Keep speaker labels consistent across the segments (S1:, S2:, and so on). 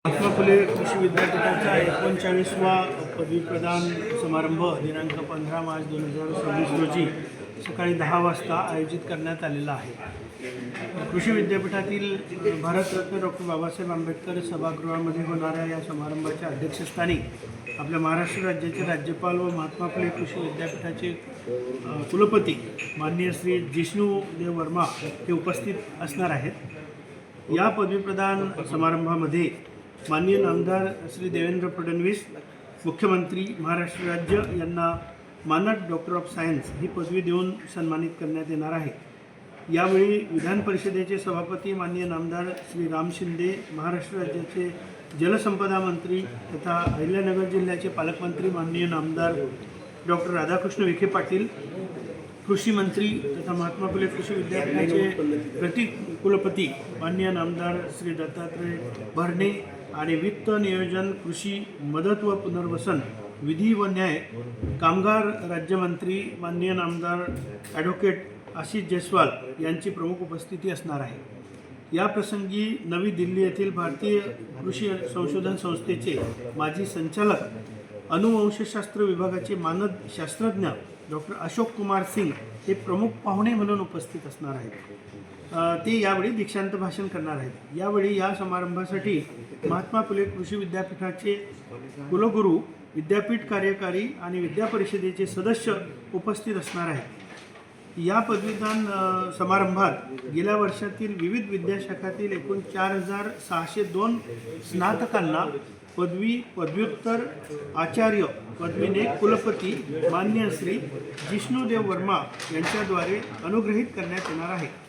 S1: महात्मा फुले कृषी विद्यापीठाचा 39वा पदवी प्रदान समारंभ दिनांक 15 मार्च 2026 रोजी सकाळी 10 वाजता आयोजित करण्यात आलेला आहे। कृषी विद्यापीठातील भारतरत्न डॉक्टर बाबासाहेब आंबेडकर सभागृहामध्ये होणाऱ्या या समारंभाच्या अध्यक्षस्थानी आपल्या महाराष्ट्र राज्याचे राज्यपाल व महात्मा फुले कृषी विद्यापीठाचे कुलपती माननीय श्री जिष्णुदेव वर्मा हे उपस्थित असणार आहेत। या पदवी प्रदान समारंभामध्ये माननीय नामदार श्री देवेंद्र फडणवीस मुख्यमंत्री महाराष्ट्र राज्य यांना मानद डॉक्टर ऑफ सायन्स ही पदवी देऊन सन्मानित करण्यात येणार आहे। यावेळी विधान परिषदेचे सभापती माननीय नामदार श्री राम शिंदे, महाराष्ट्र राज्याचे जलसंपदा मंत्री तथा अहिल्यानगर जिल्ह्याचे पालकमंत्री माननीय नामदार डॉक्टर राधाकृष्ण विखे पाटील, कृषी मंत्री तथा महात्मा फुले कृषी विद्यापीठाचे प्रति कुलपती माननीय नामदार श्री दत्तात्रय भरणे आणि वित्त नियोजन, कृषी मदत व पुनर्वसन, विधी व न्याय, कामगार राज्यमंत्री माननीय नामदार ॲडव्होकेट आशिष जयस्वाल यांची प्रमुख उपस्थिती असणार आहे। या प्रसंगी नवी दिल्ली येथील भारतीय कृषी संशोधन संस्थेचे माजी संचालक, अनुवंशशास्त्र विभागाचे मानद शास्त्रज्ञ डॉक्टर अशोक कुमार सिंग हे प्रमुख पाहुणे म्हणून उपस्थित असणार आहेत। ते यावेळी दीक्षांत भाषण करणार आहेत। यावेळी या समारंभासाठी महात्मा फुले कृषी विद्यापीठाचे कुलगुरू, विद्यापीठ कार्यकारी आणि विद्या परिषदेचे सदस्य उपस्थित असणार आहेत। या पदवीदान समारंभात गेल्या वर्षातील विविध विद्याशाखातील एकूण 4602 स्नातकांना पदवी, पदव्युत्तर, आचार्य पदवीने कुलपती मान्य श्री जिष्णुदेव वर्मा यांच्याद्वारे अनुग्रहित करण्यात येणार आहे।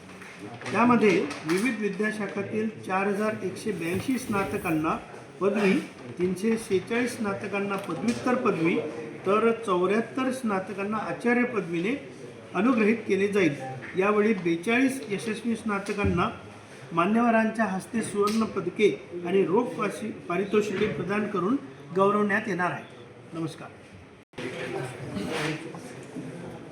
S1: त्यामध्ये विविध विद्याशाखातील 4182 स्नातकांना पदवी, 346 स्नातकांना पदव्युत्तर पदवी तर 74 स्नातकांना आचार्य पदवीने अनुग्रहित केले जाईल। यावेळी 42 यशस्वी स्नातकांना मान्यवरांच्या हस्ते सुवर्ण पदके आणि रोख पारितोषिके प्रदान करून गौरवण्यात येणार आहे। नमस्कार।